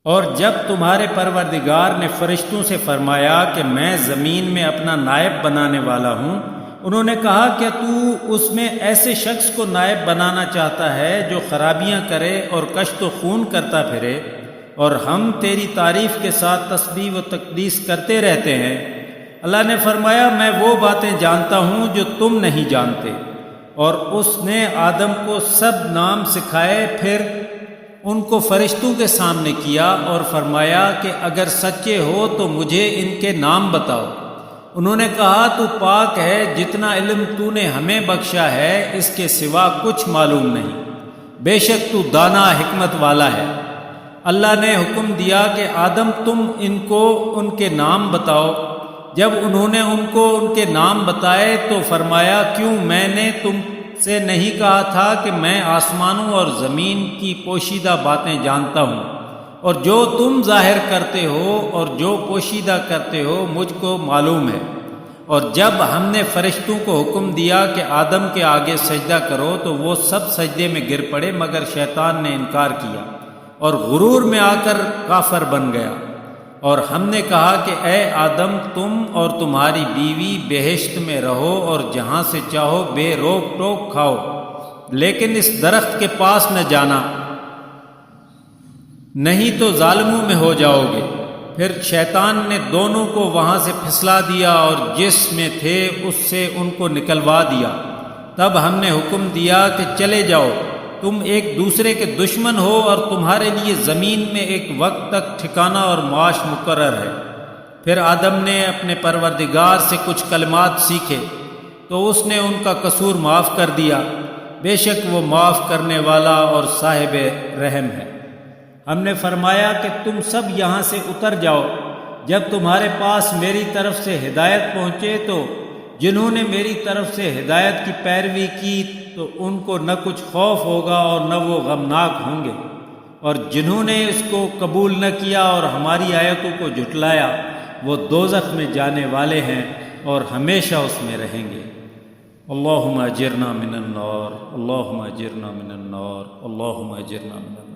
اور جب تمہارے پروردگار نے فرشتوں سے فرمایا کہ میں زمین میں اپنا نائب بنانے والا ہوں، انہوں نے کہا کیا تو اس میں ایسے شخص کو نائب بنانا چاہتا ہے جو خرابیاں کرے اور کشت و خون کرتا پھرے، اور ہم تیری تعریف کے ساتھ تسبیح و تقدیس کرتے رہتے ہیں؟ اللہ نے فرمایا میں وہ باتیں جانتا ہوں جو تم نہیں جانتے۔ اور اس نے آدم کو سب نام سکھائے، پھر ان کو فرشتوں کے سامنے کیا اور فرمایا کہ اگر سچے ہو تو مجھے ان کے نام بتاؤ۔ انہوں نے کہا تو پاک ہے، جتنا علم تو نے ہمیں بخشا ہے اس کے سوا کچھ معلوم نہیں، بے شک تو دانا حکمت والا ہے۔ اللہ نے حکم دیا کہ آدم تم ان کو ان کے نام بتاؤ۔ جب انہوں نے ان کو ان کے نام بتائے تو فرمایا کیوں میں نے تم سے نہیں کہا تھا کہ میں آسمانوں اور زمین کی پوشیدہ باتیں جانتا ہوں، اور جو تم ظاہر کرتے ہو اور جو پوشیدہ کرتے ہو مجھ کو معلوم ہے۔ اور جب ہم نے فرشتوں کو حکم دیا کہ آدم کے آگے سجدہ کرو تو وہ سب سجدے میں گر پڑے مگر شیطان نے انکار کیا اور غرور میں آ کر کافر بن گیا۔ اور ہم نے کہا کہ اے آدم تم اور تمہاری بیوی بہشت میں رہو اور جہاں سے چاہو بے روک ٹوک کھاؤ، لیکن اس درخت کے پاس نہ جانا، نہیں تو ظالموں میں ہو جاؤ گے۔ پھر شیطان نے دونوں کو وہاں سے پھسلا دیا اور جس میں تھے اس سے ان کو نکلوا دیا۔ تب ہم نے حکم دیا کہ چلے جاؤ، تم ایک دوسرے کے دشمن ہو اور تمہارے لیے زمین میں ایک وقت تک ٹھکانہ اور معاش مقرر ہے۔ پھر آدم نے اپنے پروردگار سے کچھ کلمات سیکھے تو اس نے ان کا قصور معاف کر دیا، بے شک وہ معاف کرنے والا اور صاحب رحم ہے۔ ہم نے فرمایا کہ تم سب یہاں سے اتر جاؤ، جب تمہارے پاس میری طرف سے ہدایت پہنچے تو جنہوں نے میری طرف سے ہدایت کی پیروی کی تو ان کو نہ کچھ خوف ہوگا اور نہ وہ غمناک ہوں گے، اور جنہوں نے اس کو قبول نہ کیا اور ہماری آیتوں کو جھٹلایا وہ دوزخ میں جانے والے ہیں اور ہمیشہ اس میں رہیں گے۔ اللہم اجرنا من النار، اللہم اجرنا من النار، اللہم اجرنا من النار۔